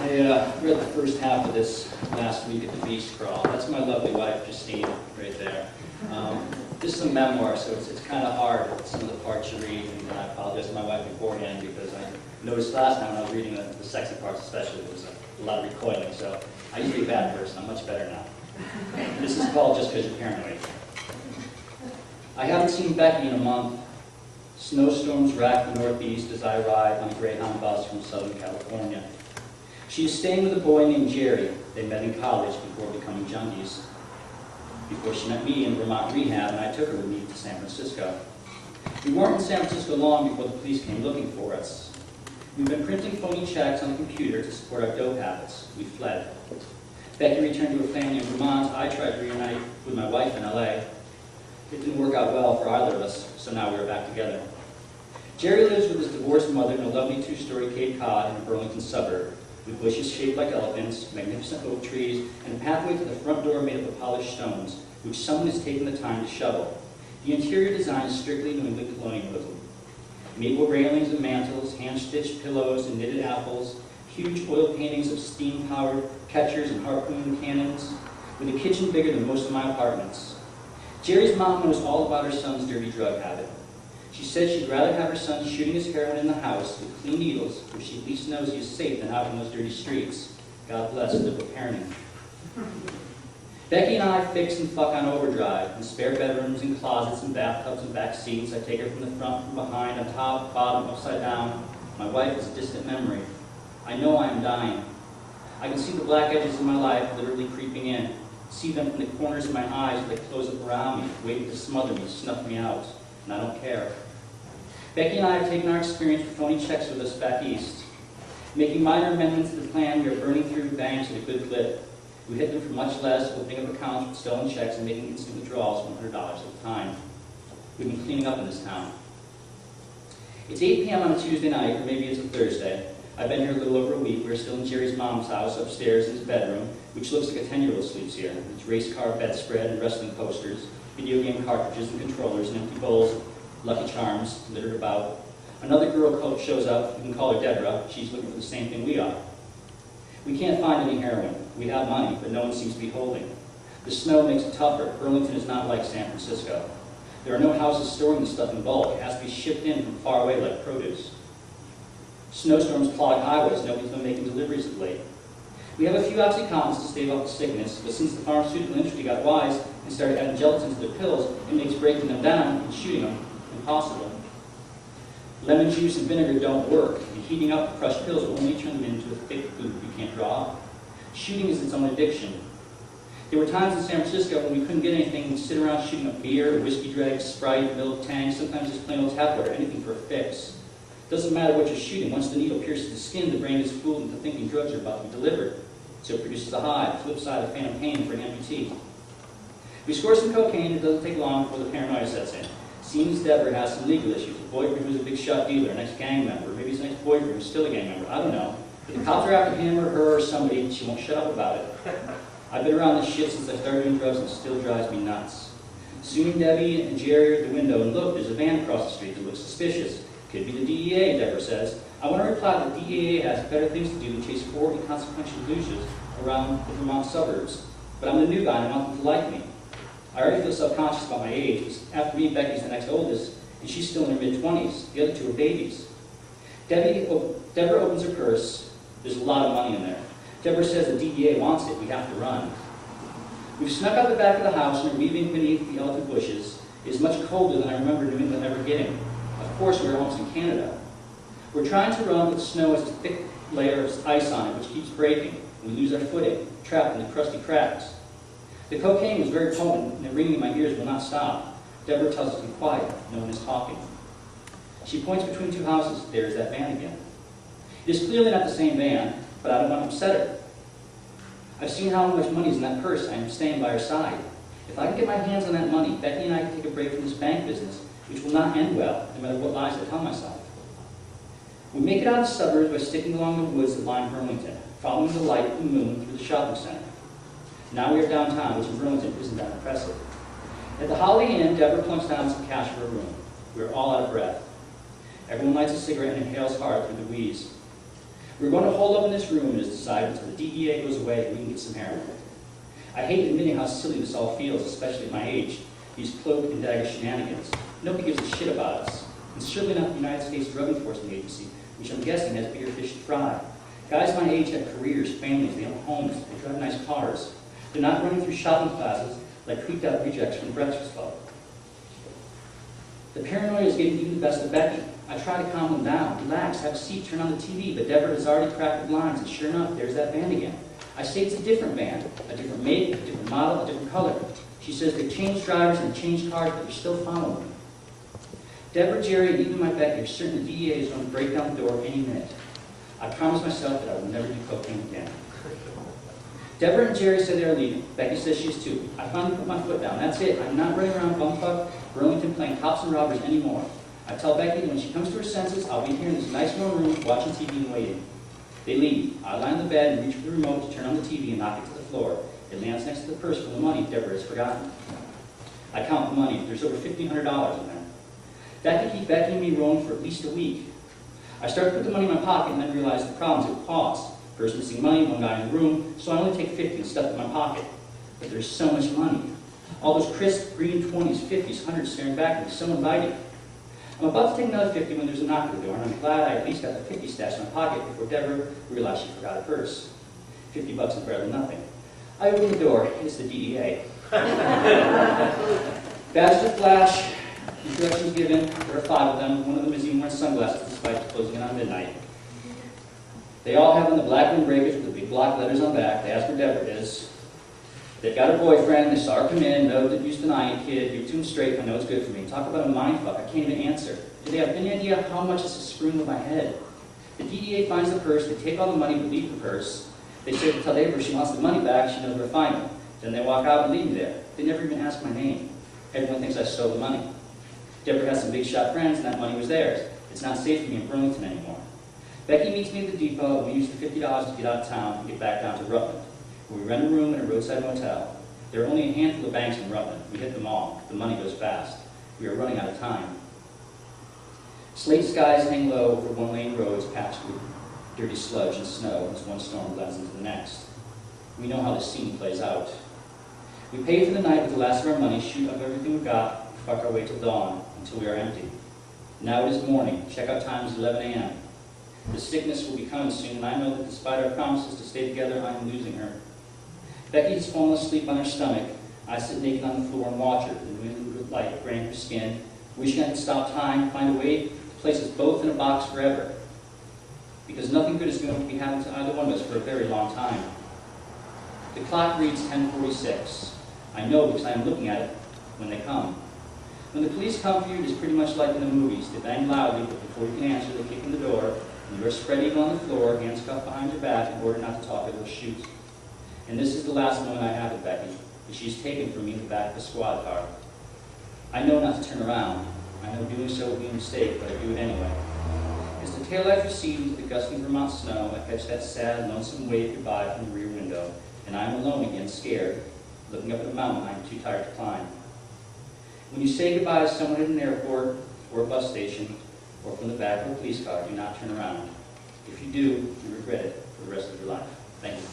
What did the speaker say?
I read the first half of this last week at the Beast Crawl. That's my lovely wife, Justine, right there. This is a memoir, so it's kind of hard, some of the parts you read, and I apologize to my wife beforehand because I noticed last time when I was reading the sexy parts especially, there was a lot of recoiling, so I used to be a bad person. I'm much better now. This is called Just Because You're Paranoid. I haven't seen Becky in a month. Snowstorms rack the Northeast as I ride on a Greyhound bus from Southern California. She is staying with a boy named Jerry. They met in college before becoming junkies. Before she met me in Vermont rehab, and I took her with me to San Francisco. We weren't in San Francisco long before the police came looking for us. We've been printing phony checks on the computer to support our dope habits. We fled. Becky returned to her family in Vermont. I tried to reunite with my wife in LA. It didn't work out well for either of us, so now we are back together. Jerry lives with his divorced mother in a lovely two-story Cape Cod in a Burlington suburb, with bushes shaped like elephants, magnificent oak trees, and a pathway to the front door made up of polished stones, which someone has taken the time to shovel. The interior design is strictly New England colonialism. Maple railings and mantels, hand-stitched pillows and knitted apples, huge oil paintings of steam-powered catchers and harpoon cannons, with a kitchen bigger than most of my apartments. Jerry's mom knows all about her son's dirty drug habit. She said she'd rather have her son shooting his heroin in the house with clean needles, where she at least knows he is safe, than out in those dirty streets. God bless liberal parenting. Becky and I fix and fuck on overdrive, in spare bedrooms and closets and bathtubs and back seats. I take her from the front, from behind, on top, bottom, upside down. My wife is a distant memory. I know I am dying. I can see the black edges of my life literally creeping in, see them from the corners of my eyes as they close up around me, waiting to smother me, snuff me out, and I don't care. Becky and I have taken our experience with phony checks with us back east. Making minor amendments to the plan, we are burning through banks at a good clip. We hit them for much less, opening up accounts with stolen checks and making instant withdrawals of $100 at a time. We've been cleaning up in this town. It's 8 p.m. on a Tuesday night, or maybe it's a Thursday. I've been here a little over a week. We're still in Jerry's mom's house, upstairs in his bedroom, which looks like a 10-year-old sleeps here. It's race car bedspread and wrestling posters, video game cartridges and controllers, and empty bowls of Lucky Charms littered about. Another girl shows up. We can call her Deborah. She's looking for the same thing we are. We can't find any heroin. We have money, but no one seems to be holding. The snow makes it tougher. Burlington is not like San Francisco. There are no houses storing the stuff in bulk. It has to be shipped in from far away like produce. Snowstorms clog highways. Nobody's been making deliveries of late. We have a few OxyContins to stave off the sickness, but since the pharmaceutical industry got wise and started adding gelatin to their pills, it makes breaking them down and shooting them impossible. Lemon juice and vinegar don't work, and heating up the crushed pills will only turn them into a thick goop you can't draw off. Shooting is its own addiction. There were times in San Francisco when we couldn't get anything, we'd sit around shooting up beer, whiskey dregs, Sprite, milk, Tang, sometimes just plain old tap water, anything for a fix. Doesn't matter what you're shooting. Once the needle pierces the skin, the brain is fooled into thinking drugs are about to be delivered. So it produces a high, the flip side of phantom pain for an amputee. We score some cocaine, it doesn't take long before the paranoia sets in. Seems Deborah has some legal issues. A boyfriend who's a big shot dealer, an ex-gang member, maybe his ex-boyfriend who's still a gang member, I don't know. But the cops are after him or her or somebody, and she won't shut up about it. I've been around this shit since I started doing drugs and it still drives me nuts. Soon Debbie and Jerry are at the window, and look, there's a van across the street that looks suspicious. Could be the DEA, Deborah says. I want to reply that the DEA has better things to do than chase 4 inconsequential douches around the Vermont suburbs. But I'm the new guy and I want them to like me. I already feel self-conscious about my age, because after me, Becky's the next oldest, and she's still in her mid-20s. The other two are babies. Deborah opens her purse. There's a lot of money in there. Deborah says the DEA wants it. We have to run. We've snuck out the back of the house and are weaving beneath the elephant bushes. It is much colder than I remember New England ever getting. Of course, we're almost in Canada. We're trying to run, but the snow has a thick layer of ice on it, which keeps breaking. We lose our footing, trapped in the crusty cracks. The cocaine was very potent, and the ringing in my ears will not stop. Deborah tells us to be quiet. No one is talking. She points between 2 houses. There's that van again. It is clearly not the same van, but I don't want to upset her. I've seen how much money is in that purse. I am staying by her side. If I can get my hands on that money, Becky and I can take a break from this bank business, which will not end well, no matter what lies I tell myself. We make it out of the suburbs by sticking along the woods that line Burlington, following the light of the moon through the shopping center. Now we are downtown, which in Burlington isn't that impressive. At the Holiday Inn, Deborah plunks down some cash for a room. We are all out of breath. Everyone lights a cigarette and inhales hard through the wheeze. We're going to hold up in this room and just decide until the DEA goes away and we can get some heroin. I hate admitting how silly this all feels, especially at my age. These cloak and dagger shenanigans. Nobody gives a shit about us. And certainly not the United States Drug Enforcement Agency, which I'm guessing has bigger fish to fry. Guys my age have careers, families, they own homes, they drive nice cars. They're not running through shopping plazas like creeped out rejects from the Breakfast Club. The paranoia is getting even the best of Becky. I try to calm them down. Relax, have a seat, turn on the TV, but Deborah has already cracked the blinds, and sure enough, there's that van again. I say it's a different van, a different make, a different model, a different color. She says they changed drivers and changed cars, but they're still following me. Deborah, Jerry, and even my Becky are certain the DEA is going to break down the door any minute. I promised myself that I would never do cocaine again. Deborah and Jerry said they're leaving. Becky says she's too. I finally put my foot down. That's it. I'm not running around bumfuck Burlington playing cops and robbers anymore. I tell Becky that when she comes to her senses, I'll be here in this nice warm room watching TV and waiting. They leave. I lie on the bed and reach for the remote to turn on the TV and knock it to the floor. It lands next to the purse full of money Deborah has forgotten. I count the money. There's over $1,500 in there. That could keep Becky and me rolling for at least a week. I start to put the money in my pocket and then realize the problems it would cause. First missing money, one guy in the room, so I only take 50 and stuff in my pocket. But there's so much money. All those crisp green 20s, 50s, 100s staring back at me, so inviting. I'm about to take another 50 when there's a knock at the door, and I'm glad I at least got the 50 stashed in my pocket before Deborah realized she forgot her purse. $50 is better than nothing. I open the door. It's the DEA. Badges flash. Instructions given. There are 5 of them. One of them is even wearing sunglasses despite closing it on midnight. They all have on the black windbreakers with the big block letters on back. They ask where Deborah is. They've got a boyfriend. They saw her come in. No, that used denying kid. Give it to him straight. I know it's good for me. Talk about a mindfuck. I can't even answer. Do they have any idea how much this is screwing with my head? The DEA finds the purse. They take all the money but leave the purse. They say to tell Deborah she wants the money back. She knows where to find it. Then they walk out and leave me there. They never even ask my name. Everyone thinks I stole the money. Deborah has some big shot friends, and that money was theirs. It's not safe for me in Burlington anymore. Becky meets me at the depot, and we use the $50 to get out of town and get back down to Rutland, where we rent a room in a roadside motel. There are only a handful of banks in Rutland. We hit them all. The money goes fast. We are running out of time. Slate skies hang low over one-lane roads patched with dirty sludge and snow as one storm blends into the next. We know how this scene plays out. We pay for the night with the last of our money, shoot up everything we got, fuck our way till dawn, until we are empty. Now it is morning. Checkout time is 11 a.m. The sickness will be coming soon, and I know that despite our promises to stay together, I am losing her. Becky has fallen asleep on her stomach. I sit naked on the floor and watch her, the new light burning her skin, wishing I could stop time, find a way to place us both in a box forever. Because nothing good is going to be happening to either one of us for a very long time. The clock reads 10:46. I know because I am looking at it when they come. When the police come for you, it is pretty much like in the movies. They bang loudly, but before you can answer, they kick in the door, and you are spread eagle on the floor, hands cuffed behind your back, in order not to talk or they'll shoot. And this is the last moment I have with Becky, that she's taken from me in the back of the squad car. I know not to turn around. I know doing so will be a mistake, but I do it anyway. As the taillights recede into the gusty Vermont snow, I catch that sad, lonesome wave goodbye from the rear window, and I am alone again, scared, looking up at a mountain I am too tired to climb. When you say goodbye to someone at an airport, or a bus station, or from the back of a police car, do not turn around. If you do, you regret it for the rest of your life. Thank you.